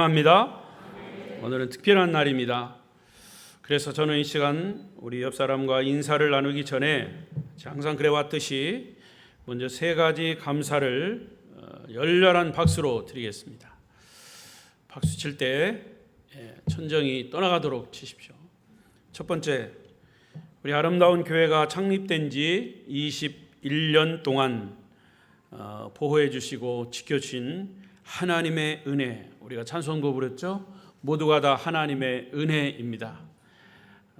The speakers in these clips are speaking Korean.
합니다. 오늘은 특별한 날입니다. 그래서 저는 이 시간 우리 옆 사람과 인사를 나누기 전에 항상 그래왔듯이 먼저 세 가지 감사를 열렬한 박수로 드리겠습니다. 박수 칠 때 천정이 떠나가도록 치십시오. 첫 번째, 우리 아름다운 교회가 창립된 지 21년 동안 보호해 주시고 지켜주신 하나님의 은혜, 우리가 찬송도 부렸죠. 모두가 다 하나님의 은혜입니다.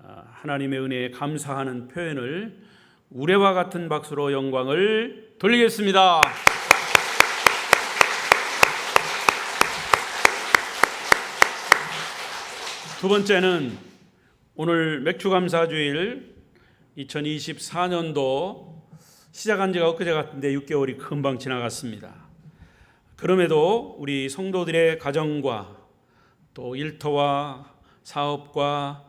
하나님의 은혜에 감사하는 표현을 우레와 같은 박수로 영광을 돌리겠습니다. 두 번째는 오늘 맥주감사주일 2024년도 시작한 지가 엊그제 같은데 6개월이 금방 지나갔습니다. 그럼에도 우리 성도들의 가정과 또 일터와 사업과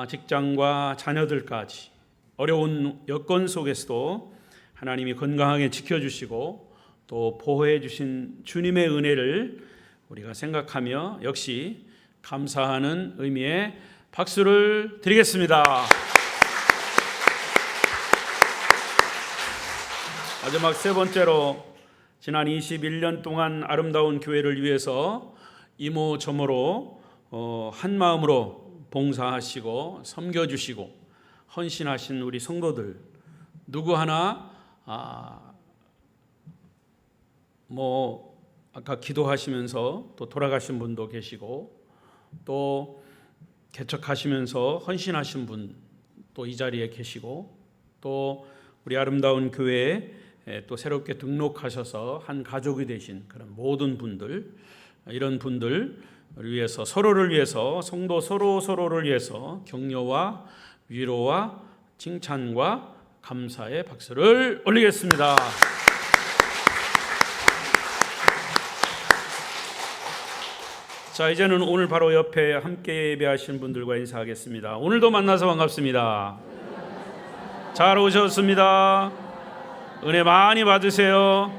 직장과 자녀들까지 어려운 여건 속에서도 하나님이 건강하게 지켜주시고 또 보호해 주신 주님의 은혜를 우리가 생각하며 역시 감사하는 의미의 박수를 드리겠습니다. 마지막 세 번째로 지난 21년 동안 아름다운 교회를 위해서 이모저모로 한 마음으로 봉사하시고 섬겨주시고 헌신하신 우리 성도들 누구 하나 아까 기도하시면서 또 돌아가신 분도 계시고 또 개척하시면서 헌신하신 분 또 이 자리에 계시고 또 우리 아름다운 교회에 또 새롭게 등록하셔서 한 가족이 되신 그런 모든 분들, 이런 분들을 위해서 서로를 위해서 성도 서로를 위해서 격려와 위로와 칭찬과 감사의 박수를 올리겠습니다. 자, 이제는 오늘 바로 옆에 함께 예배하신 분들과 인사하겠습니다. 오늘도 만나서 반갑습니다. 잘 오셨습니다. 은혜 많이 받으세요.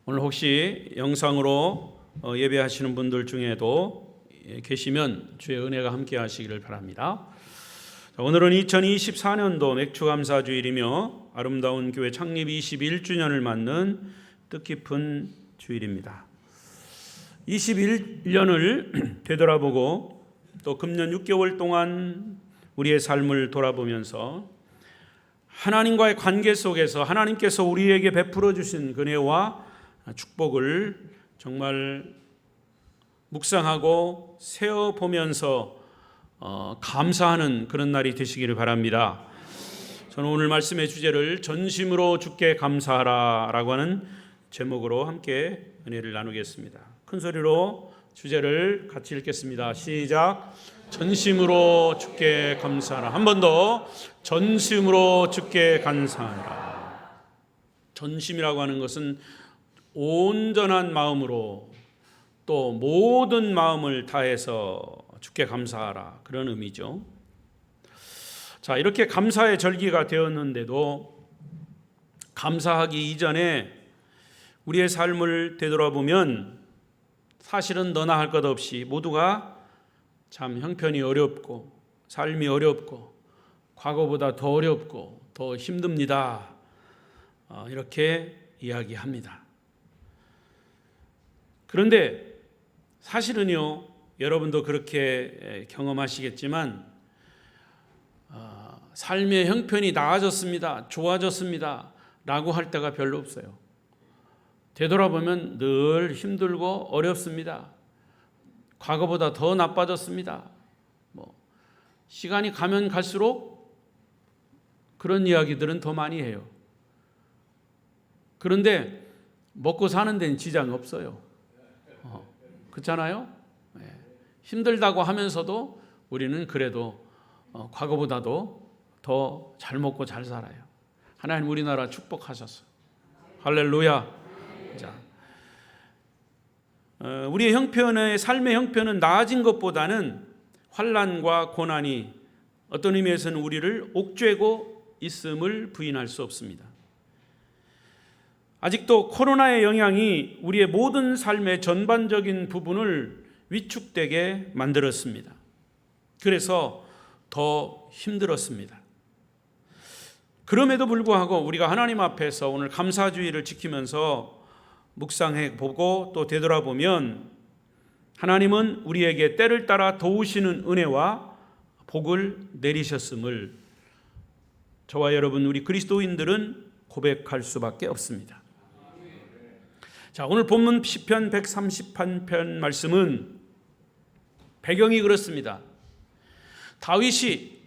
오늘 혹시 영상으로 예배하시는 분들 중에도 계시면 주의 은혜가 함께 하시기를 바랍니다. 오늘은 2024년도 맥주감사주일이며 아름다운 교회 창립 21주년을 맞는 뜻깊은 주일입니다. 21년을 되돌아보고 또 금년 6개월 동안 우리의 삶을 돌아보면서 하나님과의 관계 속에서 하나님께서 우리에게 베풀어 주신 은혜와 축복을 정말 묵상하고 세어보면서 감사하는 그런 날이 되시기를 바랍니다. 저는 오늘 말씀의 주제를 전심으로 주께 감사하라 라고 하는 제목으로 함께 은혜를 나누겠습니다. 큰 소리로 주제를 같이 읽겠습니다. 시작. 전심으로 주께 감사하라. 한 번 더. 전심으로 주께 감사하라. 전심이라고 하는 것은 온전한 마음으로 또 모든 마음을 다해서 주께 감사하라, 그런 의미죠. 자, 이렇게 감사의 절기가 되었는데도 감사하기 이전에 우리의 삶을 되돌아보면 사실은 너나 할 것 없이 모두가 참 형편이 어렵고 삶이 어렵고 과거보다 더 어렵고 더 힘듭니다. 이렇게 이야기합니다. 그런데 사실은요, 여러분도 그렇게 경험하시겠지만 삶의 형편이 나아졌습니다, 좋아졌습니다 라고 할 때가 별로 없어요. 되돌아보면 늘 힘들고 어렵습니다. 과거보다 더 나빠졌습니다. 시간이 가면 갈수록 그런 이야기들은 더 많이 해요. 그런데 먹고 사는 데는 지장 없어요. 그렇잖아요? 힘들다고 하면서도 우리는 그래도 과거보다도 더 잘 먹고 잘 살아요. 하나님 우리나라 축복하셨어요. 할렐루야. 자, 우리의 형편의 삶의 형편은 나아진 것보다는 환난과 고난이 어떤 의미에서는 우리를 옥죄고 있음을 부인할 수 없습니다. 아직도 코로나의 영향이 우리의 모든 삶의 전반적인 부분을 위축되게 만들었습니다. 그래서 더 힘들었습니다. 그럼에도 불구하고 우리가 하나님 앞에서 오늘 감사주의를 지키면서 묵상해 보고 또 되돌아보면 하나님은 우리에게 때를 따라 도우시는 은혜와 복을 내리셨음을 저와 여러분 우리 그리스도인들은 고백할 수밖에 없습니다. 자, 오늘 본문 시편 138편 말씀은 배경이 그렇습니다. 다윗이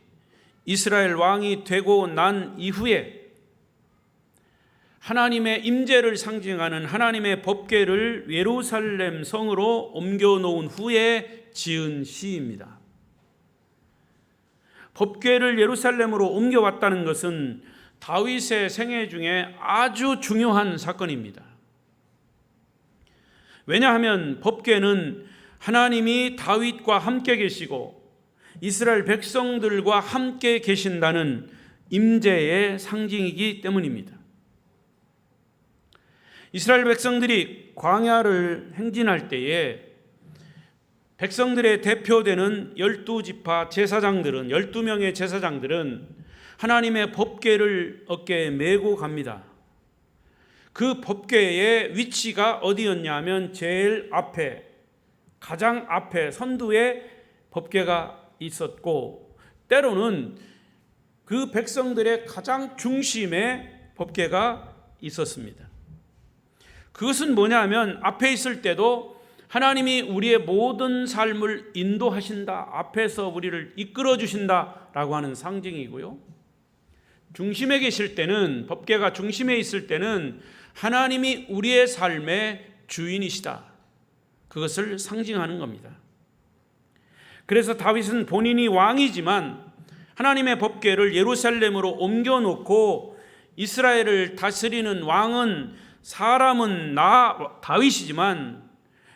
이스라엘 왕이 되고 난 이후에 하나님의 임재를 상징하는 하나님의 법궤를 예루살렘 성으로 옮겨 놓은 후에 지은 시입니다. 법궤를 예루살렘으로 옮겨왔다는 것은 다윗의 생애 중에 아주 중요한 사건입니다. 왜냐하면 법궤는 하나님이 다윗과 함께 계시고 이스라엘 백성들과 함께 계신다는 임재의 상징이기 때문입니다. 이스라엘 백성들이 광야를 행진할 때에 백성들의 대표되는 12지파 제사장들은 12명의 제사장들은 하나님의 법궤를 어깨에 메고 갑니다. 그 법궤의 위치가 어디였냐면 제일 앞에 가장 앞에 선두에 법궤가 있었고 때로는 그 백성들의 가장 중심에 법궤가 있었습니다. 그것은 뭐냐면 앞에 있을 때도 하나님이 우리의 모든 삶을 인도하신다, 앞에서 우리를 이끌어 주신다라고 하는 상징이고요. 중심에 계실 때는 법궤가 중심에 있을 때는 하나님이 우리의 삶의 주인이시다. 그것을 상징하는 겁니다. 그래서 다윗은 본인이 왕이지만 하나님의 법궤를 예루살렘으로 옮겨놓고 이스라엘을 다스리는 왕은 사람은 다윗이지만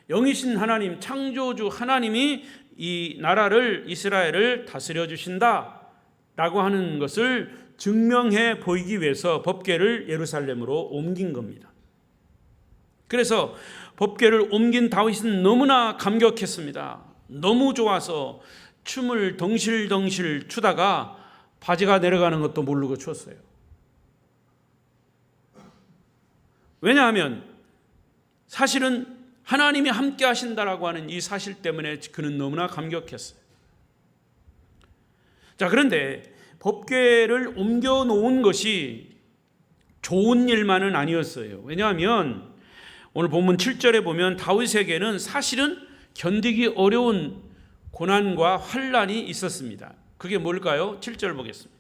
영이신 하나님, 창조주 하나님이 이 나라를 이스라엘을 다스려 주신다라고 하는 것을 증명해 보이기 위해서 법궤를 예루살렘으로 옮긴 겁니다. 그래서 법궤를 옮긴 다윗은 너무나 감격했습니다. 너무 좋아서 춤을 덩실덩실 추다가 바지가 내려가는 것도 모르고 췄어요. 왜냐하면 사실은 하나님이 함께 하신다라고 하는 이 사실 때문에 그는 너무나 감격했어요. 자, 그런데 법궤를 옮겨 놓은 것이 좋은 일만은 아니었어요. 왜냐하면 오늘 본문 7절에 보면 다윗에게는 사실은 견디기 어려운 고난과 환난이 있었습니다. 그게 뭘까요? 7절 보겠습니다.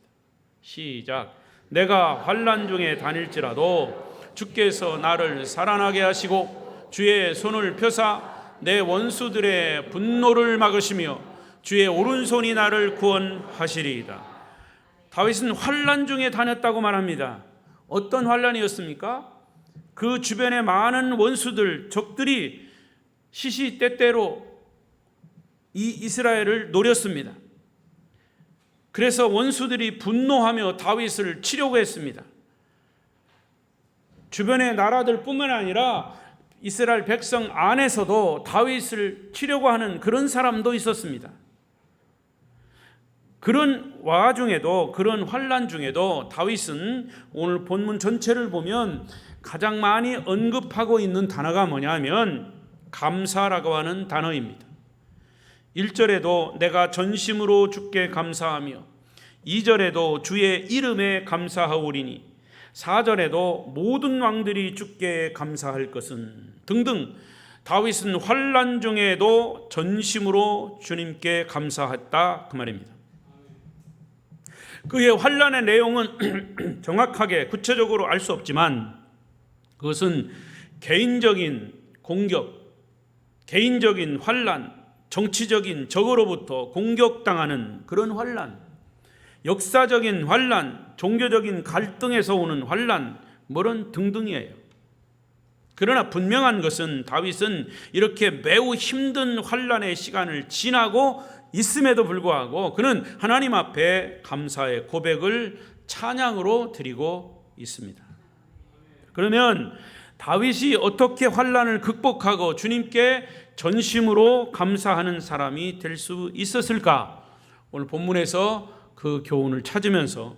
시작. 내가 환난 중에 다닐지라도 주께서 나를 살아나게 하시고 주의 손을 펴사 내 원수들의 분노를 막으시며 주의 오른손이 나를 구원하시리이다. 다윗은 환난 중에 다녔다고 말합니다. 어떤 환난이었습니까? 그 주변의 많은 원수들, 적들이 시시때때로 이 이스라엘을 노렸습니다. 그래서 원수들이 분노하며 다윗을 치려고 했습니다. 주변의 나라들뿐만 아니라 이스라엘 백성 안에서도 다윗을 치려고 하는 그런 사람도 있었습니다. 그런 와중에도, 그런 환난 중에도 다윗은 오늘 본문 전체를 보면 가장 많이 언급하고 있는 단어가 뭐냐면 감사라고 하는 단어입니다. 1절에도 내가 전심으로 주께 감사하며 2절에도 주의 이름에 감사하오리니 4절에도 모든 왕들이 주께 감사할 것은 등등 다윗은 환난 중에도 전심으로 주님께 감사했다 그 말입니다. 그의 환난의 내용은 정확하게 구체적으로 알 수 없지만 그것은 개인적인 공격, 개인적인 환난, 정치적인 적으로부터 공격당하는 그런 환난, 역사적인 환난, 종교적인 갈등에서 오는 환난, 뭐런 등등이에요. 그러나 분명한 것은 다윗은 이렇게 매우 힘든 환난의 시간을 지나고 있음에도 불구하고 그는 하나님 앞에 감사의 고백을 찬양으로 드리고 있습니다. 그러면 다윗이 어떻게 환난을 극복하고 주님께 전심으로 감사하는 사람이 될 수 있었을까? 오늘 본문에서 그 교훈을 찾으면서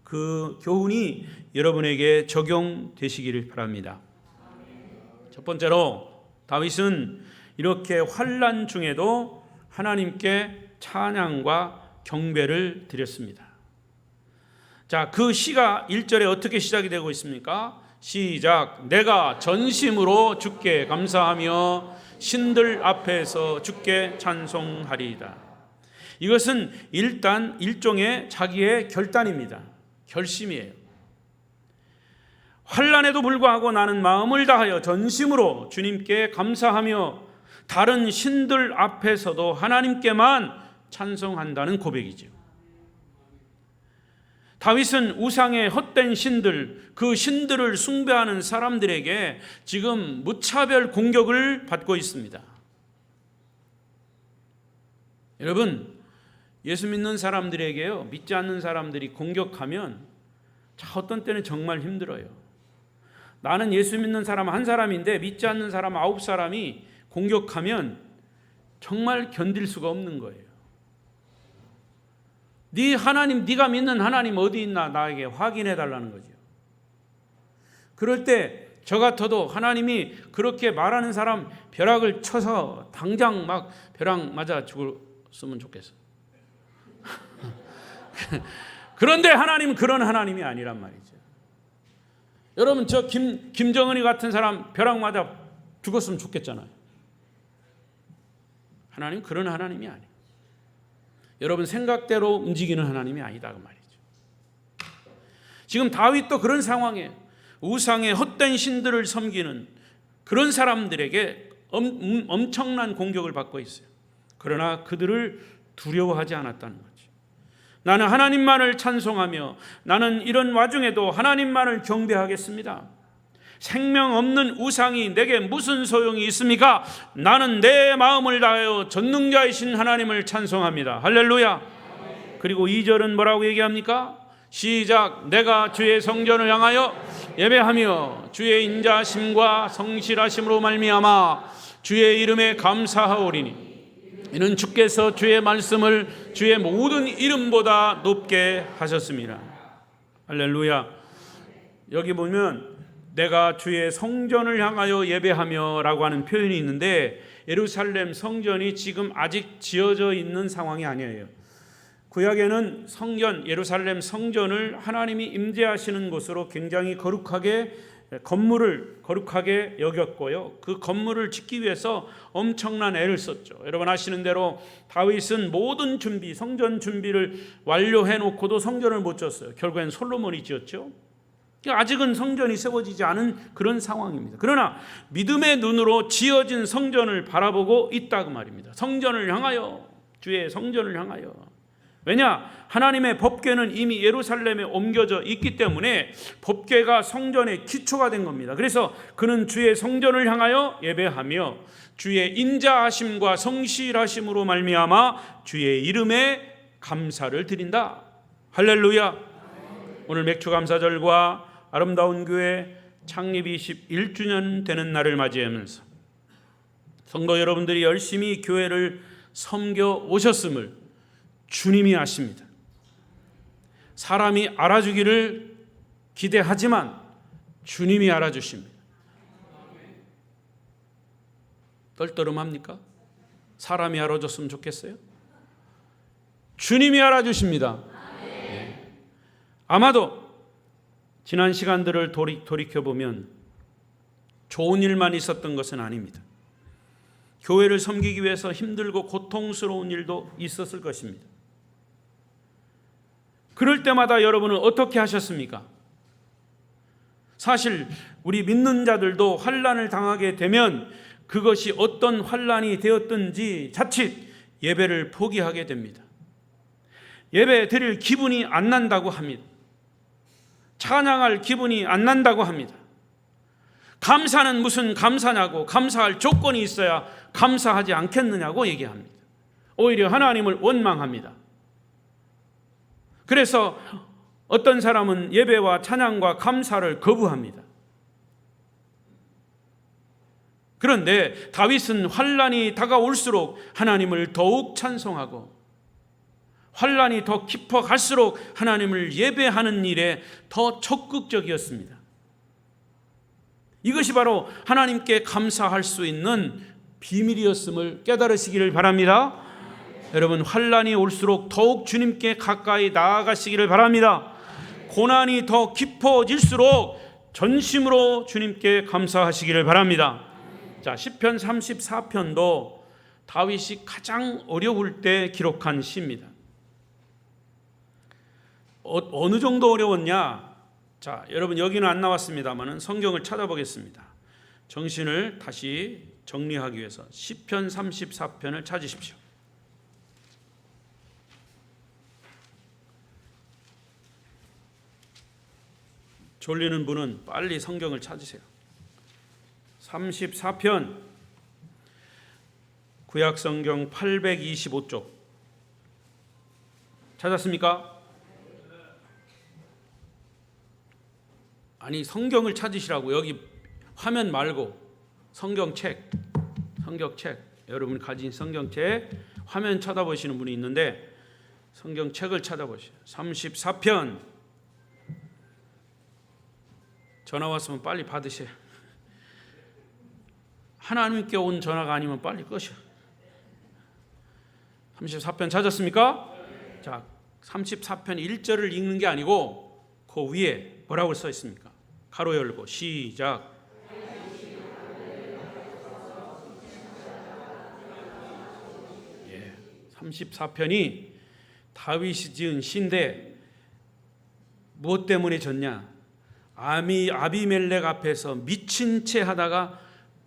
그 교훈이 여러분에게 적용되시기를 바랍니다. 첫 번째로 다윗은 이렇게 환난 중에도 하나님께 찬양과 경배를 드렸습니다. 자, 그 시가 1절에 어떻게 시작이 되고 있습니까? 시작. 내가 전심으로 주께 감사하며 신들 앞에서 주께 찬송하리이다. 이것은 일단 일종의 자기의 결단입니다. 결심이에요. 환난에도 불구하고 나는 마음을 다하여 전심으로 주님께 감사하며 다른 신들 앞에서도 하나님께만 찬송한다는 고백이죠. 다윗은 우상의 헛된 신들, 그 신들을 숭배하는 사람들에게 지금 무차별 공격을 받고 있습니다. 여러분, 예수 믿는 사람들에게요, 믿지 않는 사람들이 공격하면 어떤 때는 정말 힘들어요. 나는 예수 믿는 사람 한 사람인데 믿지 않는 사람 9사람이 공격하면 정말 견딜 수가 없는 거예요. 네 하나님, 네가 믿는 하나님 어디 있나 나에게 확인해 달라는 거죠. 그럴 때 저 같아도 하나님이 그렇게 말하는 사람 벼락을 쳐서 당장 막 벼락 맞아 죽었으면 좋겠어. 그런데 하나님은 그런 하나님이 아니란 말이죠. 여러분, 저 김정은이 같은 사람 벼락 맞아 죽었으면 좋겠잖아요. 하나님 그런 하나님이 아니에요. 여러분 생각대로 움직이는 하나님이 아니다 그 말이죠. 지금 다윗도 그런 상황이에요. 우상의 헛된 신들을 섬기는 그런 사람들에게 엄청난 공격을 받고 있어요. 그러나 그들을 두려워하지 않았다는 거죠. 나는 하나님만을 찬송하며 나는 이런 와중에도 하나님만을 경배하겠습니다. 생명 없는 우상이 내게 무슨 소용이 있습니까? 나는 내 마음을 다하여 전능자이신 하나님을 찬송합니다. 할렐루야. 그리고 2절은 뭐라고 얘기합니까? 시작. 내가 주의 성전을 향하여 예배하며 주의 인자심과 성실하심으로 말미암아 주의 이름에 감사하오리니 이는 주께서 주의 말씀을 주의 모든 이름보다 높게 하셨습니다. 할렐루야. 여기 보면 내가 주의 성전을 향하여 예배하며 라고 하는 표현이 있는데 예루살렘 성전이 지금 아직 지어져 있는 상황이 아니에요. 구약에는 성전, 예루살렘 성전을 하나님이 임재하시는 곳으로 굉장히 건물을 거룩하게 여겼고요. 그 건물을 짓기 위해서 엄청난 애를 썼죠. 여러분 아시는 대로 다윗은 모든 준비, 성전 준비를 완료해 놓고도 성전을 못 지었어요. 결국엔 솔로몬이 지었죠. 아직은 성전이 세워지지 않은 그런 상황입니다. 그러나 믿음의 눈으로 지어진 성전을 바라보고 있다 그 말입니다. 성전을 향하여, 주의 성전을 향하여. 왜냐? 하나님의 법궤는 이미 예루살렘에 옮겨져 있기 때문에 법궤가 성전의 기초가 된 겁니다. 그래서 그는 주의 성전을 향하여 예배하며 주의 인자하심과 성실하심으로 말미암아 주의 이름에 감사를 드린다. 할렐루야. 오늘 맥주감사절과 아름다운 교회 창립 21주년 되는 날을 맞이하면서 성도 여러분들이 열심히 교회를 섬겨 오셨음을 주님이 아십니다. 사람이 알아주기를 기대하지만 주님이 알아주십니다. 떨떠름합니까? 사람이 알아줬으면 좋겠어요? 주님이 알아주십니다. 네. 아마도 지난 시간들을 돌이켜보면 좋은 일만 있었던 것은 아닙니다. 교회를 섬기기 위해서 힘들고 고통스러운 일도 있었을 것입니다. 그럴 때마다 여러분은 어떻게 하셨습니까? 사실 우리 믿는 자들도 환난을 당하게 되면 그것이 어떤 환난이 되었든지 자칫 예배를 포기하게 됩니다. 예배 드릴 기분이 안 난다고 합니다. 찬양할 기분이 안 난다고 합니다. 감사는 무슨 감사냐고, 감사할 조건이 있어야 감사하지 않겠느냐고 얘기합니다. 오히려 하나님을 원망합니다. 그래서 어떤 사람은 예배와 찬양과 감사를 거부합니다. 그런데 다윗은 환난이 다가올수록 하나님을 더욱 찬송하고 환난이 더 깊어갈수록 하나님을 예배하는 일에 더 적극적이었습니다. 이것이 바로 하나님께 감사할 수 있는 비밀이었음을 깨달으시기를 바랍니다. 여러분, 환난이 올수록 더욱 주님께 가까이 나아가시기를 바랍니다. 고난이 더 깊어질수록 전심으로 주님께 감사하시기를 바랍니다. 자, 시편 34편도 다윗이 가장 어려울 때 기록한 시입니다. 어느 정도 어려웠냐? 자, 여러분 여기는 안 나왔습니다만 성경을 찾아보겠습니다. 정신을 다시 정리하기 위해서 시편 34편을 찾으십시오. 졸리는 분은 빨리 성경을 찾으세요. 34편 구약성경 825쪽 찾았습니까? 아니, 성경을 찾으시라고. 여기 화면 말고 성경책 여러분 가진 성경책 화면 쳐다보시는 분이 있는데 성경책을 찾아보시죠. 34편 전화 왔으면 빨리 받으세요. 하나님께 온 전화가 아니면 빨리 끄셔. 34편 찾았습니까? 자, 34편 1절을 읽는 게 아니고 그 위에 뭐라고 써 있습니까? 가로 열고 시작. 34편이 다윗이 지은 시인데 무엇 때문에 졌냐? 아비멜렉 앞에서 미친 채 하다가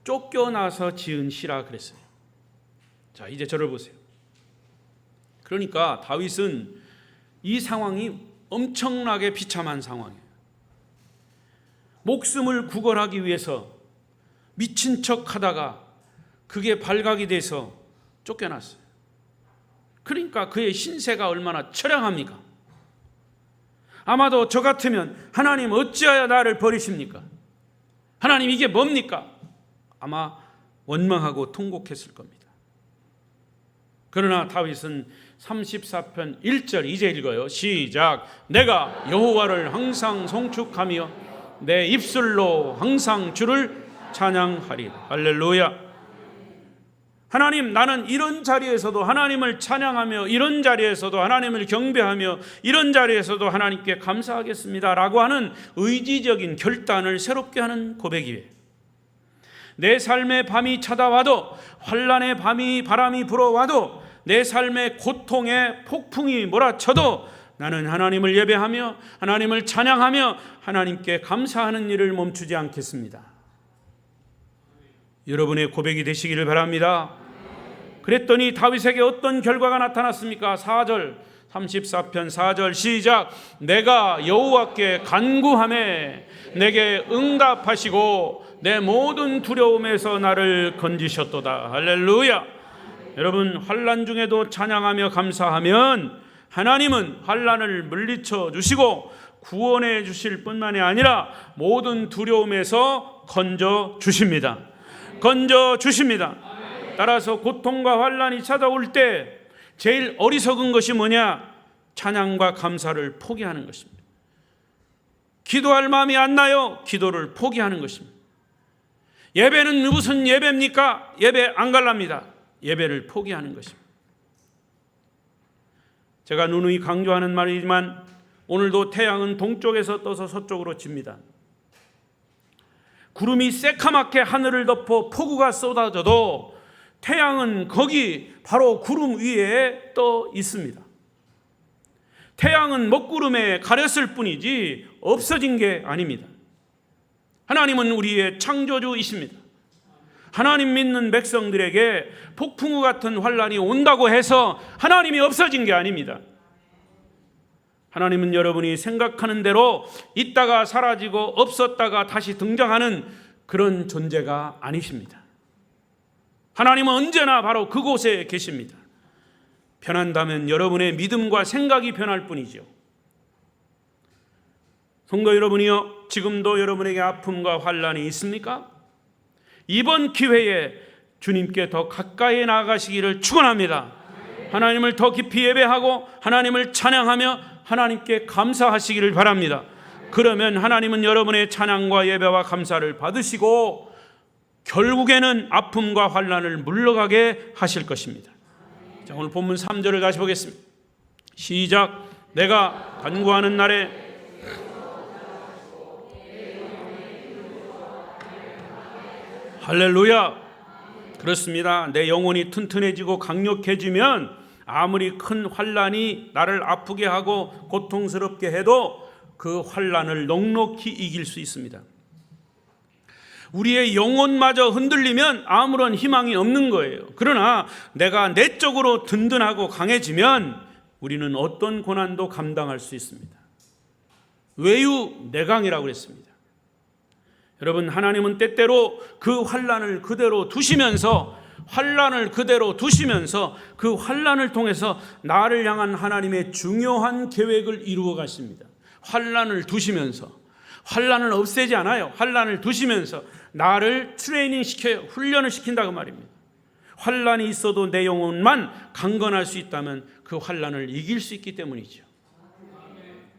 쫓겨나서 지은 시라 그랬어요. 자, 이제 저를 보세요. 그러니까 다윗은 이 상황이 엄청나게 비참한 상황이에요. 목숨을 구걸하기 위해서 미친 척 하다가 그게 발각이 돼서 쫓겨났어요. 그러니까 그의 신세가 얼마나 처량합니까? 아마도 저 같으면 하나님 어찌하여 나를 버리십니까? 하나님 이게 뭡니까? 아마 원망하고 통곡했을 겁니다. 그러나 다윗은 34편 1절 이제 읽어요. 시작. 내가 여호와를 항상 송축하며 내 입술로 항상 주를 찬양하리라. 할렐루야. 하나님, 나는 이런 자리에서도 하나님을 찬양하며 이런 자리에서도 하나님을 경배하며 이런 자리에서도 하나님께 감사하겠습니다 라고 하는 의지적인 결단을 새롭게 하는 고백이에요. 내 삶의 밤이 찾아와도, 환난의 바람이 불어와도, 내 삶의 고통의 폭풍이 몰아쳐도 나는 하나님을 예배하며 하나님을 찬양하며 하나님께 감사하는 일을 멈추지 않겠습니다. 여러분의 고백이 되시기를 바랍니다. 그랬더니 다윗에게 어떤 결과가 나타났습니까? 4절, 34편 4절 시작. 내가 여호와께 간구하매 내게 응답하시고 내 모든 두려움에서 나를 건지셨도다. 할렐루야. 여러분, 환난 중에도 찬양하며 감사하면 하나님은 환난을 물리쳐 주시고 구원해 주실 뿐만이 아니라 모든 두려움에서 건져 주십니다. 건져 주십니다. 따라서 고통과 환난이 찾아올 때 제일 어리석은 것이 뭐냐? 찬양과 감사를 포기하는 것입니다. 기도할 마음이 안 나요? 기도를 포기하는 것입니다. 예배는 무슨 예배입니까? 예배 안 갈랍니다. 예배를 포기하는 것입니다. 제가 누누이 강조하는 말이지만 오늘도 태양은 동쪽에서 떠서 서쪽으로 집니다. 구름이 새카맣게 하늘을 덮어 폭우가 쏟아져도 태양은 거기 바로 구름 위에 떠 있습니다. 태양은 먹구름에 가렸을 뿐이지 없어진 게 아닙니다. 하나님은 우리의 창조주이십니다. 하나님 믿는 백성들에게 폭풍우 같은 환난이 온다고 해서 하나님이 없어진 게 아닙니다. 하나님은 여러분이 생각하는 대로 있다가 사라지고 없었다가 다시 등장하는 그런 존재가 아니십니다. 하나님은 언제나 바로 그곳에 계십니다. 변한다면 여러분의 믿음과 생각이 변할 뿐이죠. 성도 여러분이요, 지금도 여러분에게 아픔과 환난이 있습니까? 이번 기회에 주님께 더 가까이 나아가시기를 축원합니다. 하나님을 더 깊이 예배하고 하나님을 찬양하며 하나님께 감사하시기를 바랍니다. 그러면 하나님은 여러분의 찬양과 예배와 감사를 받으시고 결국에는 아픔과 환난을 물러가게 하실 것입니다. 자, 오늘 본문 3절을 다시 보겠습니다. 시작. 내가 간구하는 날에 할렐루야. 그렇습니다. 내 영혼이 튼튼해지고 강력해지면 아무리 큰 환난이 나를 아프게 하고 고통스럽게 해도 그 환난을 넉넉히 이길 수 있습니다. 우리의 영혼마저 흔들리면 아무런 희망이 없는 거예요. 그러나 내가 내적으로 든든하고 강해지면 우리는 어떤 고난도 감당할 수 있습니다. 외유내강이라고 그랬습니다. 여러분, 하나님은 때때로 그 환난을 그대로 두시면서 그 환난을 통해서 나를 향한 하나님의 중요한 계획을 이루어 가십니다. 환난을 두시면서, 환난을 없애지 않아요. 환난을 두시면서 나를 트레이닝 시켜요. 훈련을 시킨다고 말입니다. 환난이 있어도 내 영혼만 강건할 수 있다면 그 환난을 이길 수 있기 때문이죠.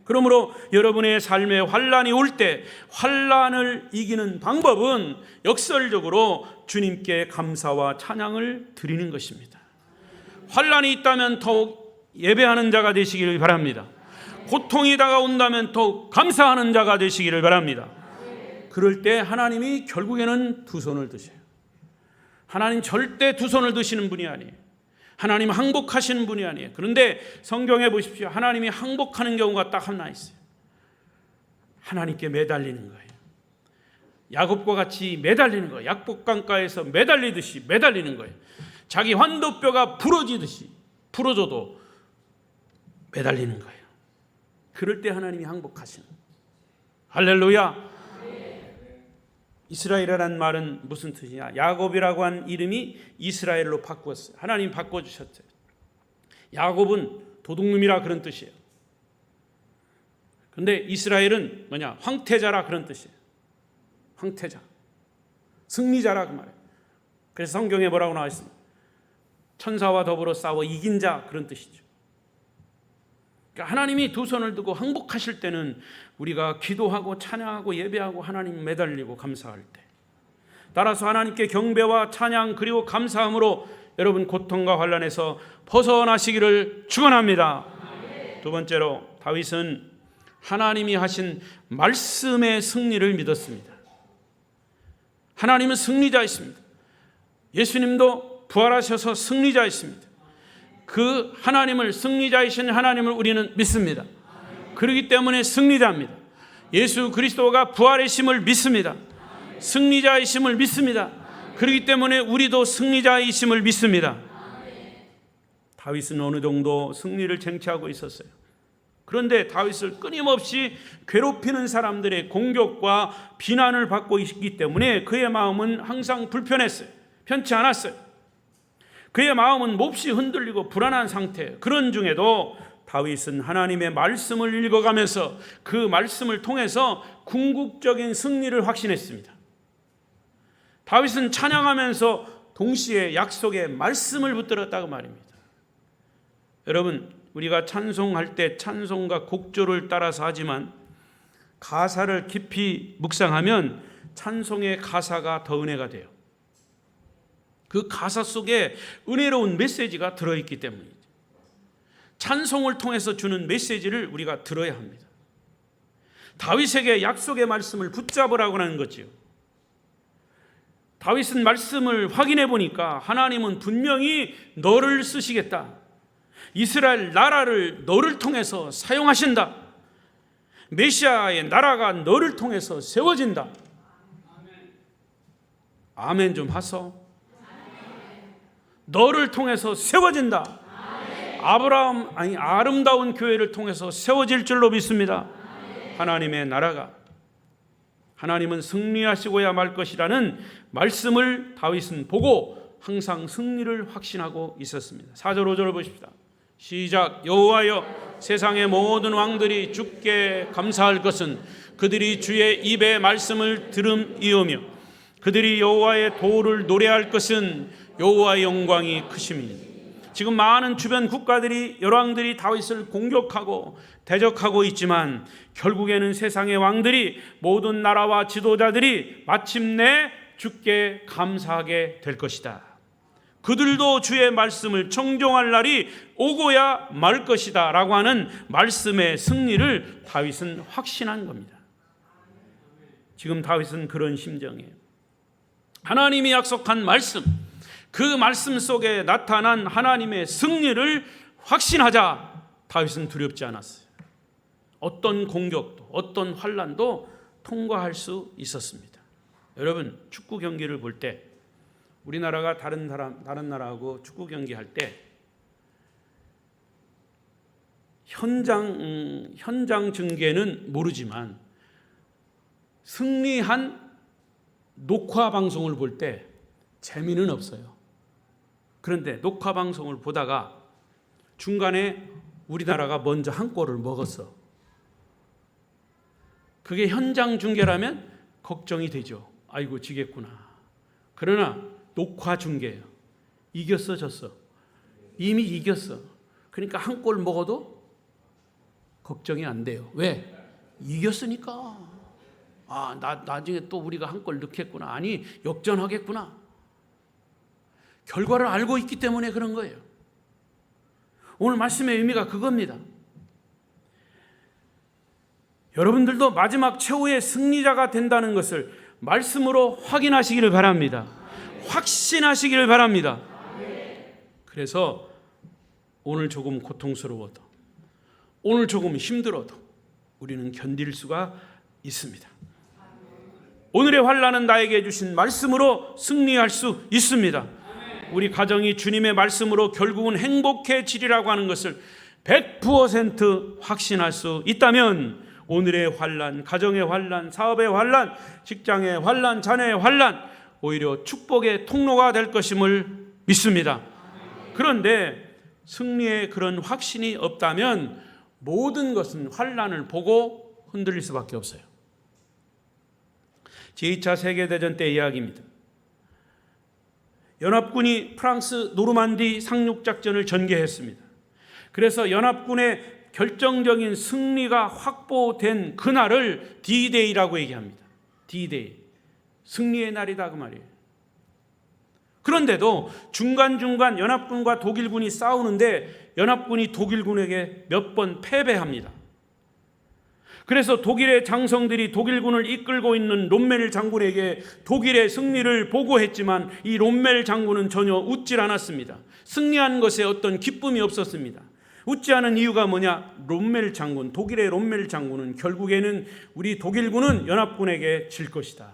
그러므로 여러분의 삶에 환난이 올 때 환난을 이기는 방법은 역설적으로 주님께 감사와 찬양을 드리는 것입니다. 환난이 있다면 더욱 예배하는 자가 되시기를 바랍니다. 고통이 다가온다면 더욱 감사하는 자가 되시기를 바랍니다. 그럴 때 하나님이 결국에는 두 손을 드셔요. 하나님 절대 두 손을 드시는 분이 아니에요. 하나님 항복하시는 분이 아니에요. 그런데 성경에 보십시오. 하나님이 항복하는 경우가 딱 하나 있어요. 하나님께 매달리는 거예요. 야곱과 같이 매달리는 거예요. 약복강가에서 매달리듯이 매달리는 거예요. 자기 환도뼈가 부러지듯이 부러져도 매달리는 거예요. 그럴 때 하나님이 항복하시는 거예요. 할렐루야. 이스라엘이라는 말은 무슨 뜻이냐? 야곱이라고 한 이름이 이스라엘로 바꾸었어요. 하나님 바꿔주셨어요. 야곱은 도둑놈이라 그런 뜻이에요. 그런데 이스라엘은 뭐냐? 황태자라 그런 뜻이에요. 황태자, 승리자라 그 말이에요. 그래서 성경에 뭐라고 나와 있습니까? 천사와 더불어 싸워 이긴 자, 그런 뜻이죠. 그러니까 하나님이 두 손을 두고 항복하실 때는 우리가 기도하고 찬양하고 예배하고 하나님 매달리고 감사할 때, 따라서 하나님께 경배와 찬양 그리고 감사함으로 여러분 고통과 환난에서 벗어나시기를 축원합니다. 두 번째로 다윗은 하나님이 하신 말씀의 승리를 믿었습니다. 하나님은 승리자이십니다. 예수님도 부활하셔서 승리자이십니다. 그 하나님을, 승리자이신 하나님을 우리는 믿습니다. 그렇기 때문에 승리자입니다. 예수 그리스도가 부활의 심을 믿습니다. 승리자의 심을 믿습니다. 그렇기 때문에 우리도 승리자의 심을 믿습니다. 다윗은 어느 정도 승리를 쟁취하고 있었어요. 그런데 다윗을 끊임없이 괴롭히는 사람들의 공격과 비난을 받고 있기 때문에 그의 마음은 항상 불편했어요. 편치 않았어요. 그의 마음은 몹시 흔들리고 불안한 상태. 그런 중에도 다윗은 하나님의 말씀을 읽어가면서 그 말씀을 통해서 궁극적인 승리를 확신했습니다. 다윗은 찬양하면서 동시에 약속의 말씀을 붙들었다고 말입니다. 여러분, 우리가 찬송할 때 찬송가 곡조를 따라서 하지만 가사를 깊이 묵상하면 찬송의 가사가 더 은혜가 돼요. 그 가사 속에 은혜로운 메시지가 들어있기 때문이죠. 찬송을 통해서 주는 메시지를 우리가 들어야 합니다. 다윗에게 약속의 말씀을 붙잡으라고 하는 거지요. 다윗은 말씀을 확인해 보니까 하나님은 분명히 너를 쓰시겠다. 이스라엘 나라를 너를 통해서 사용하신다. 메시아의 나라가 너를 통해서 세워진다. 아멘 좀 하소. 너를 통해서 세워진다. 아름다운 교회를 통해서 세워질 줄로 믿습니다. 하나님의 나라가, 하나님은 승리하시고야 말 것이라는 말씀을 다윗은 보고 항상 승리를 확신하고 있었습니다. 4절 5절을 보십시다. 시작. 여호와여, 세상의 모든 왕들이 주께 감사할 것은 그들이 주의 입의 말씀을 들음이오며 그들이 여호와의 도를 노래할 것은 여호와의 영광이 크심이니. 지금 많은 주변 국가들이, 열왕들이 다윗을 공격하고 대적하고 있지만 결국에는 세상의 왕들이, 모든 나라와 지도자들이 마침내 주께 감사하게 될 것이다. 그들도 주의 말씀을 청종할 날이 오고야 말 것이다 라고 하는 말씀의 승리를 다윗은 확신한 겁니다. 지금 다윗은 그런 심정이에요. 하나님이 약속한 말씀, 그 말씀 속에 나타난 하나님의 승리를 확신하자 다윗은 두렵지 않았어요. 어떤 공격도, 어떤 환난도 통과할 수 있었습니다. 여러분, 축구 경기를 볼 때, 우리나라가 다른 나라하고 축구 경기할 때 현장 중계는 모르지만 승리한 녹화 방송을 볼 때 재미는 없어요. 그런데 녹화 방송을 보다가 중간에 우리나라가 먼저 한 골을 먹었어. 그게 현장 중계라면 걱정이 되죠. 아이고 지겠구나. 그러나 녹화 중계예요. 이겼어 졌어. 이미 이겼어. 그러니까 한 골 먹어도 걱정이 안 돼요. 왜? 이겼으니까. 나중에 또 우리가 한 골 넣겠구나. 아니 역전하겠구나. 결과를 알고 있기 때문에 그런 거예요. 오늘 말씀의 의미가 그겁니다. 여러분들도 마지막 최후의 승리자가 된다는 것을 말씀으로 확인하시기를 바랍니다. 확신하시기를 바랍니다. 그래서 오늘 조금 고통스러워도, 오늘 조금 힘들어도 우리는 견딜 수가 있습니다. 오늘의 환난은 나에게 주신 말씀으로 승리할 수 있습니다. 우리 가정이 주님의 말씀으로 결국은 행복해지리라고 하는 것을 100% 확신할 수 있다면 오늘의 환난, 가정의 환난, 사업의 환난, 직장의 환난, 자녀의 환난 오히려 축복의 통로가 될 것임을 믿습니다. 그런데 승리의 그런 확신이 없다면 모든 것은 환난을 보고 흔들릴 수밖에 없어요. 제2차 세계대전 때 이야기입니다. 연합군이 프랑스 노르만디 상륙작전을 전개했습니다. 그래서 연합군의 결정적인 승리가 확보된 그날을 D-Day라고 얘기합니다. D-Day. 승리의 날이다 그 말이에요. 그런데도 중간중간 연합군과 독일군이 싸우는데 연합군이 독일군에게 몇 번 패배합니다. 그래서 독일의 장성들이 독일군을 이끌고 있는 롬멜 장군에게 독일의 승리를 보고했지만 이 롬멜 장군은 전혀 웃질 않았습니다. 승리한 것에 어떤 기쁨이 없었습니다. 웃지 않은 이유가 뭐냐? 롬멜 장군, 독일의 롬멜 장군은 결국에는 우리 독일군은 연합군에게 질 것이다.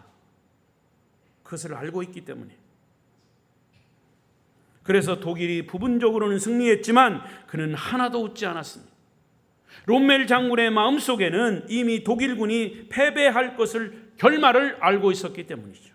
그것을 알고 있기 때문에. 그래서 독일이 부분적으로는 승리했지만 그는 하나도 웃지 않았습니다. 롬멜 장군의 마음속에는 이미 독일군이 패배할 것을 결말을 알고 있었기 때문이죠.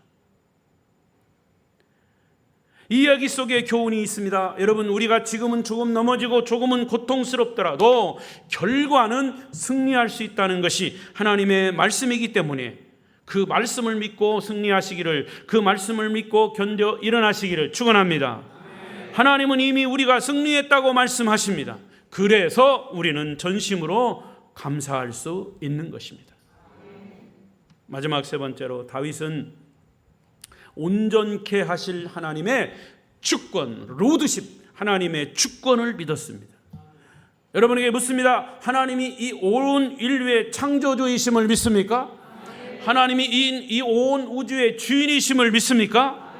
이 이야기 속에 교훈이 있습니다. 여러분, 우리가 지금은 조금 넘어지고 조금은 고통스럽더라도 결과는 승리할 수 있다는 것이 하나님의 말씀이기 때문에 그 말씀을 믿고 승리하시기를, 그 말씀을 믿고 견뎌 일어나시기를 축원합니다. 하나님은 이미 우리가 승리했다고 말씀하십니다. 그래서 우리는 전심으로 감사할 수 있는 것입니다. 마지막 세 번째로 다윗은 온전케 하실 하나님의 주권, 로드십, 하나님의 주권을 믿었습니다. 여러분에게 묻습니다. 하나님이 이 온 인류의 창조주이심을 믿습니까? 하나님이 이 온 우주의 주인이심을 믿습니까?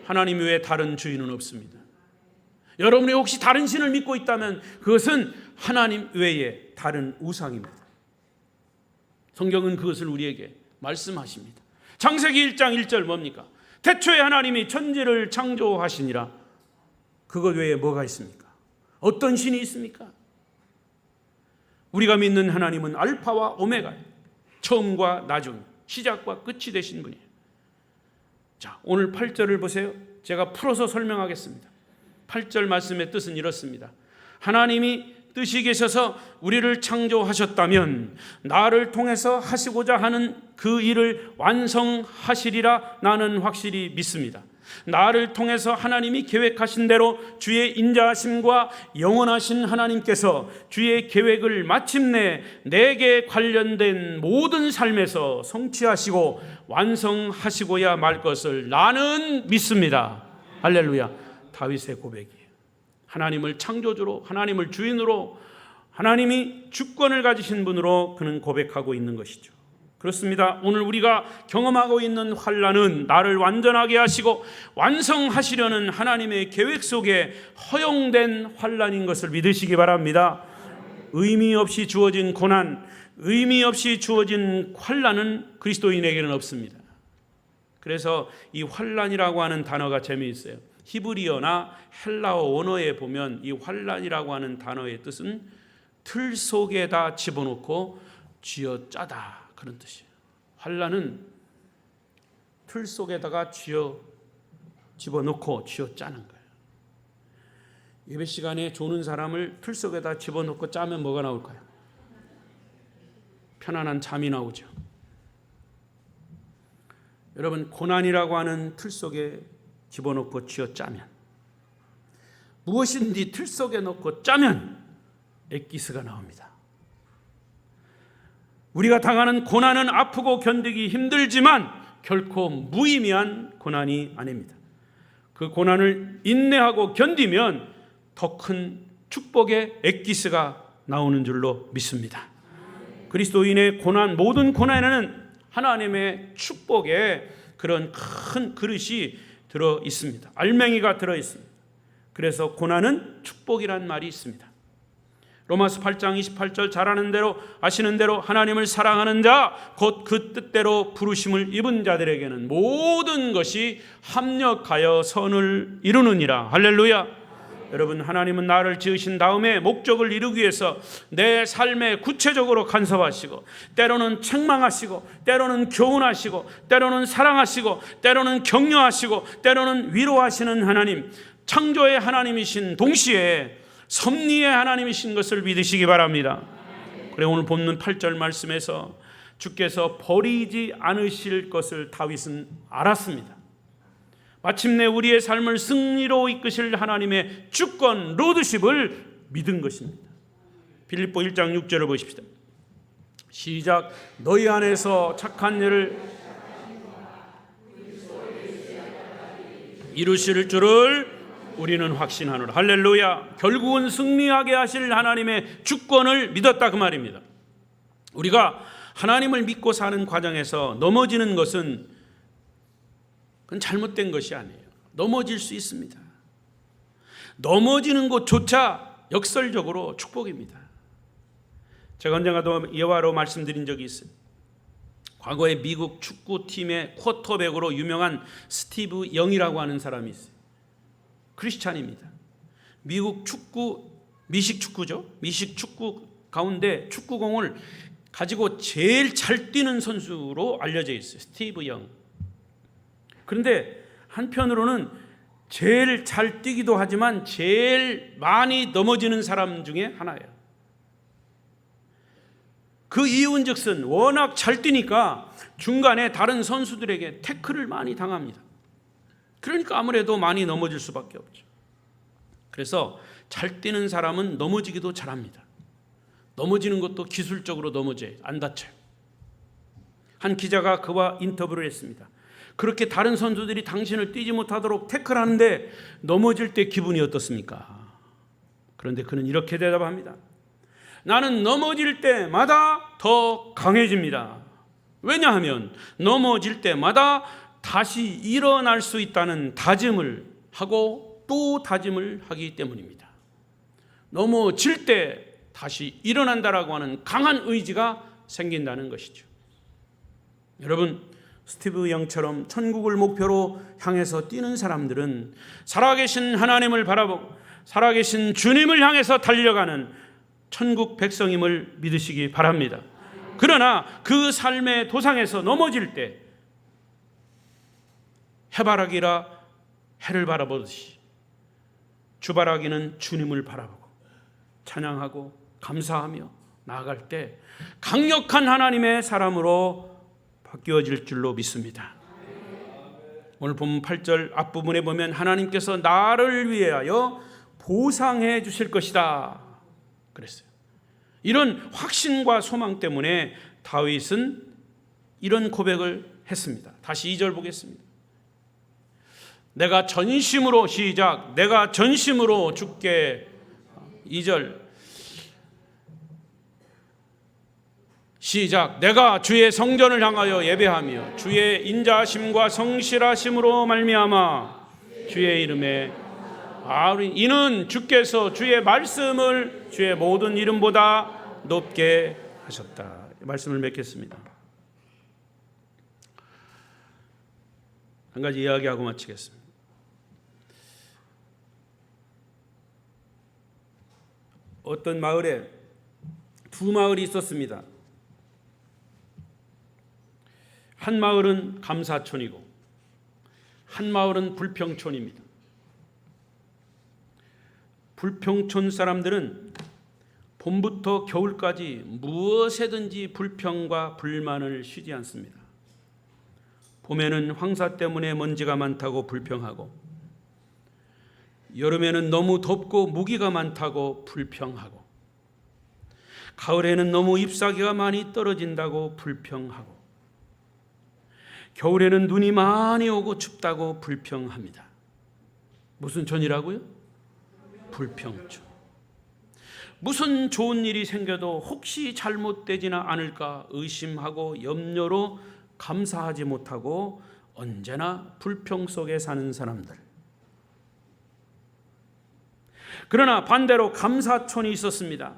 하나님 외에 다른 주인은 없습니다. 여러분이 혹시 다른 신을 믿고 있다면 그것은 하나님 외에 다른 우상입니다. 성경은 그것을 우리에게 말씀하십니다. 창세기 1장 1절 뭡니까? 태초에 하나님이 천지를 창조하시니라. 그것 외에 뭐가 있습니까? 어떤 신이 있습니까? 우리가 믿는 하나님은 알파와 오메가예요. 처음과 나중, 시작과 끝이 되신 분이에요. 자, 오늘 8절을 보세요. 제가 풀어서 설명하겠습니다. 8절 말씀의 뜻은 이렇습니다. 하나님이 뜻이 계셔서 우리를 창조하셨다면 나를 통해서 하시고자 하는 그 일을 완성하시리라 나는 확실히 믿습니다. 나를 통해서 하나님이 계획하신 대로 주의 인자하심과 영원하신 하나님께서 주의 계획을 마침내 내게 관련된 모든 삶에서 성취하시고 완성하시고야 말 것을 나는 믿습니다. 할렐루야. 다윗의 고백이에요. 하나님을 창조주로, 하나님을 주인으로, 하나님이 주권을 가지신 분으로 그는 고백하고 있는 것이죠. 그렇습니다. 오늘 우리가 경험하고 있는 환난은 나를 완전하게 하시고 완성하시려는 하나님의 계획 속에 허용된 환난인 것을 믿으시기 바랍니다. 의미 없이 주어진 고난, 의미 없이 주어진 환난은 그리스도인에게는 없습니다. 그래서 이 환난이라고 하는 단어가 재미있어요. 히브리어나 헬라어 원어에 보면 이 환난이라고 하는 단어의 뜻은 틀 속에다 집어넣고 쥐어짜다, 그런 뜻이에요. 환난은 틀 속에다가 집어넣고 쥐어짜는 거예요. 예배 시간에 조는 사람을 틀 속에다 집어넣고 짜면 뭐가 나올까요? 편안한 잠이 나오죠. 여러분, 고난이라고 하는 틀 속에 집어넣고 쥐어짜면, 무엇인지 틀 속에 넣고 짜면 엑기스가 나옵니다. 우리가 당하는 고난은 아프고 견디기 힘들지만 결코 무의미한 고난이 아닙니다. 그 고난을 인내하고 견디면 더 큰 축복의 엑기스가 나오는 줄로 믿습니다. 그리스도인의 고난, 모든 고난에는 하나님의 축복의 그런 큰 그릇이 들어 있습니다. 알맹이가 들어 있습니다. 그래서 고난은 축복이란 말이 있습니다. 로마서 8장 28절, 잘 아는 대로 아시는 대로 하나님을 사랑하는 자 곧 그 뜻대로 부르심을 입은 자들에게는 모든 것이 합력하여 선을 이루느니라. 할렐루야. 여러분, 하나님은 나를 지으신 다음에 목적을 이루기 위해서 내 삶에 구체적으로 간섭하시고, 때로는 책망하시고, 때로는 교훈하시고, 때로는 사랑하시고, 때로는 격려하시고, 때로는 위로하시는 하나님, 창조의 하나님이신 동시에 섭리의 하나님이신 것을 믿으시기 바랍니다. 그래, 오늘 본문 8절 말씀에서 주께서 버리지 않으실 것을 다윗은 알았습니다. 마침내 우리의 삶을 승리로 이끄실 하나님의 주권, 로드십을 믿은 것입니다. 빌립보 1장 6절을 보십시다. 시작. 너희 안에서 착한 일을 이루실 줄을 우리는 확신하노라. 할렐루야. 결국은 승리하게 하실 하나님의 주권을 믿었다, 그 말입니다. 우리가 하나님을 믿고 사는 과정에서 넘어지는 것은 그건 잘못된 것이 아니에요. 넘어질 수 있습니다. 넘어지는 것조차 역설적으로 축복입니다. 제가 언젠가도 예화로 말씀드린 적이 있어요. 과거에 미국 축구팀의 쿼터백으로 유명한 스티브 영이라고 하는 사람이 있어요. 크리스찬입니다. 미국 축구, 미식 축구죠. 미식 축구 가운데 축구공을 가지고 제일 잘 뛰는 선수로 알려져 있어요. 스티브 영. 그런데 한편으로는 제일 잘 뛰기도 하지만 제일 많이 넘어지는 사람 중에 하나예요. 그 이유인즉슨 워낙 잘 뛰니까 중간에 다른 선수들에게 태클을 많이 당합니다. 그러니까 아무래도 많이 넘어질 수밖에 없죠. 그래서 잘 뛰는 사람은 넘어지기도 잘합니다. 넘어지는 것도 기술적으로 넘어져요. 안 다쳐요. 한 기자가 그와 인터뷰를 했습니다. 그렇게 다른 선수들이 당신을 뛰지 못하도록 태클하는데 넘어질 때 기분이 어떻습니까? 그런데 그는 이렇게 대답합니다. 나는 넘어질 때마다 더 강해집니다. 왜냐하면 넘어질 때마다 다시 일어날 수 있다는 다짐을 하고 또 다짐을 하기 때문입니다. 넘어질 때 다시 일어난다라고 하는 강한 의지가 생긴다는 것이죠. 여러분, 스티브 영처럼 천국을 목표로 향해서 뛰는 사람들은 살아계신 하나님을 바라보고 살아계신 주님을 향해서 달려가는 천국 백성임을 믿으시기 바랍니다. 그러나 그 삶의 도상에서 넘어질 때 해바라기라 해를 바라보듯이 주바라기는 주님을 바라보고 찬양하고 감사하며 나아갈 때 강력한 하나님의 사람으로 바뀌어질 줄로 믿습니다. 오늘 본문 8절 앞부분에 보면 하나님께서 나를 위하여 보상해 주실 것이다 그랬어요. 이런 확신과 소망 때문에 다윗은 이런 고백을 했습니다. 다시 2절 보겠습니다. 내가 전심으로 시작. 내가 전심으로 주께 2절 시작. 내가 주의 성전을 향하여 예배하며 주의 인자심과 성실하심으로 말미암아 주의 이름에 이는 주께서 주의 말씀을 주의 모든 이름보다 높게 하셨다. 말씀을 맺겠습니다. 한 가지 이야기하고 마치겠습니다. 어떤 마을에 두 마을이 있었습니다. 한 마을은 감사촌이고 한 마을은 불평촌입니다. 불평촌 사람들은 봄부터 겨울까지 무엇에든지 불평과 불만을 쉬지 않습니다. 봄에는 황사 때문에 먼지가 많다고 불평하고, 여름에는 너무 덥고 모기가 많다고 불평하고, 가을에는 너무 잎사귀가 많이 떨어진다고 불평하고, 겨울에는 눈이 많이 오고 춥다고 불평합니다. 무슨 촌이라고요? 불평촌. 무슨 좋은 일이 생겨도 혹시 잘못되지나 않을까 의심하고 염려로 감사하지 못하고 언제나 불평 속에 사는 사람들. 그러나 반대로 감사촌이 있었습니다.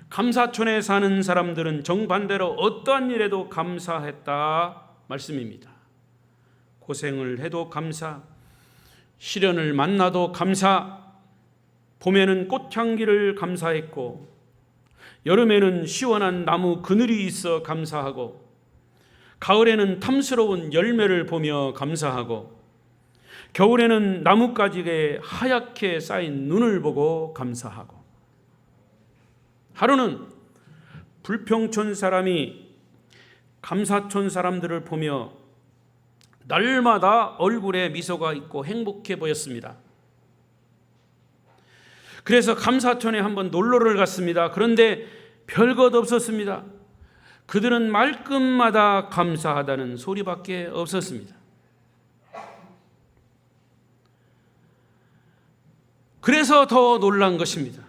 감사촌에 사는 사람들은 정반대로 어떠한 일에도 감사했다 말씀입니다. 고생을 해도 감사, 시련을 만나도 감사, 봄에는 꽃향기를 감사했고, 여름에는 시원한 나무 그늘이 있어 감사하고, 가을에는 탐스러운 열매를 보며 감사하고, 겨울에는 나뭇가지에 하얗게 쌓인 눈을 보고 감사하고, 하루는 불평촌 사람이 감사촌 사람들을 보며 날마다 얼굴에 미소가 있고 행복해 보였습니다. 그래서 감사촌에 한번 놀러를 갔습니다. 그런데 별것 없었습니다. 그들은 말끝마다 감사하다는 소리밖에 없었습니다. 그래서 더 놀란 것입니다.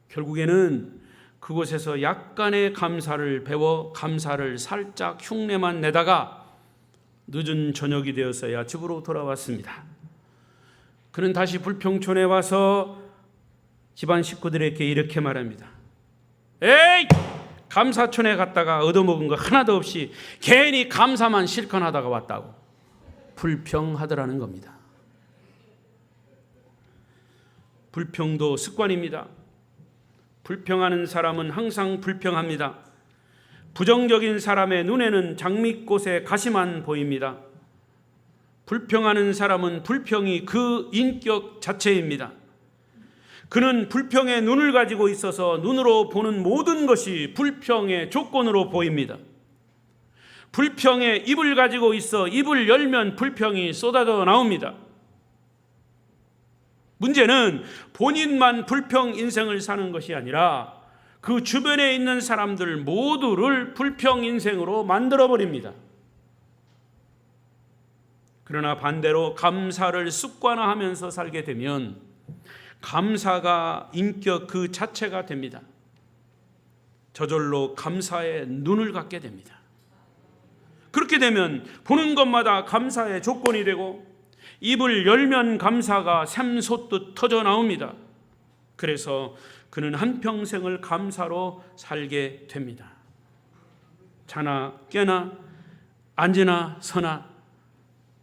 결국에는 그곳에서 약간의 감사를 배워 감사를 살짝 흉내만 내다가 늦은 저녁이 되었어야 집으로 돌아왔습니다. 그는 다시 불평촌에 와서 집안 식구들에게 이렇게 말합니다. 에이! 감사촌에 갔다가 얻어먹은 거 하나도 없이 괜히 감사만 실컷 하다가 왔다고 불평하더라는 겁니다. 불평도 습관입니다. 불평하는 사람은 항상 불평합니다. 부정적인 사람의 눈에는 장미꽃의 가시만 보입니다. 불평하는 사람은 불평이 그 인격 자체입니다. 그는 불평의 눈을 가지고 있어서 눈으로 보는 모든 것이 불평의 조건으로 보입니다. 불평의 입을 가지고 있어 입을 열면 불평이 쏟아져 나옵니다. 문제는 본인만 불평 인생을 사는 것이 아니라 그 주변에 있는 사람들 모두를 불평 인생으로 만들어버립니다. 그러나 반대로 감사를 습관화하면서 살게 되면 감사가 인격 그 자체가 됩니다. 저절로 감사의 눈을 갖게 됩니다. 그렇게 되면 보는 것마다 감사의 조건이 되고 입을 열면 감사가 샘솟듯 터져 나옵니다. 그래서 그는 한평생을 감사로 살게 됩니다. 자나 깨나 앉으나 서나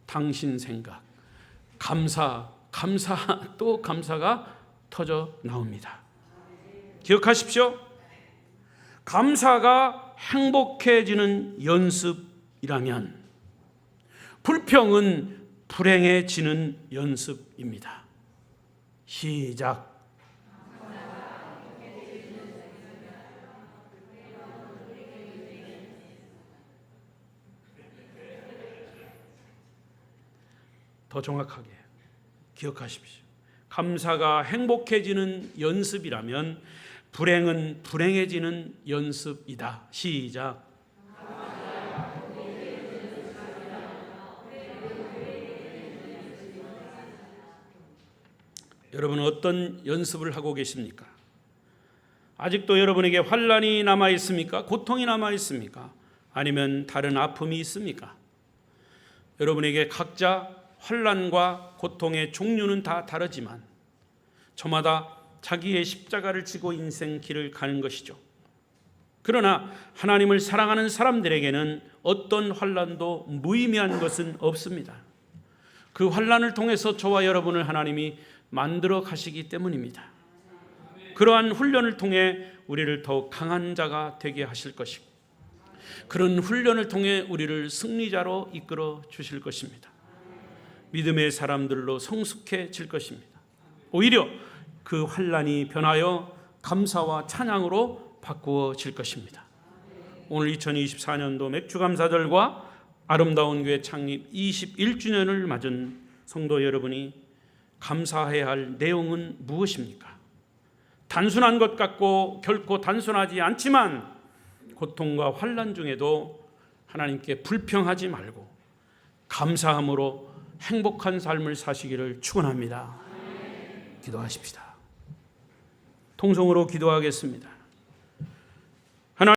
당신 생각, 감사 또 감사가 터져 나옵니다. 기억하십시오. 감사가 행복해지는 연습이라면 불평은 불행해지는 연습입니다. 시작. 더 정확하게 기억하십시오. 감사가 행복해지는 연습이라면 불행은 불행해지는 연습이다. 시작. 여러분은 어떤 연습을 하고 계십니까? 아직도 여러분에게 환난이 남아 있습니까? 고통이 남아 있습니까? 아니면 다른 아픔이 있습니까? 여러분에게 각자 환난과 고통의 종류는 다 다르지만 저마다 자기의 십자가를 지고 인생 길을 가는 것이죠. 그러나 하나님을 사랑하는 사람들에게는 어떤 환난도 무의미한 것은 없습니다. 그 환난을 통해서 저와 여러분을 하나님이 만들어 가시기 때문입니다. 그러한 훈련을 통해 우리를 더욱 강한 자가 되게 하실 것이고 그런 훈련을 통해 우리를 승리자로 이끌어 주실 것입니다. 믿음의 사람들로 성숙해질 것입니다. 오히려 그 환난이 변하여 감사와 찬양으로 바꾸어질 것입니다. 오늘 2024년도 맥주감사절과 아름다운 교회 창립 21주년을 맞은 성도 여러분이 감사해야 할 내용은 무엇입니까? 단순한 것 같고 결코 단순하지 않지만 고통과 환난 중에도 하나님께 불평하지 말고 감사함으로 행복한 삶을 사시기를 축원합니다. 기도하십시다. 통성으로 기도하겠습니다.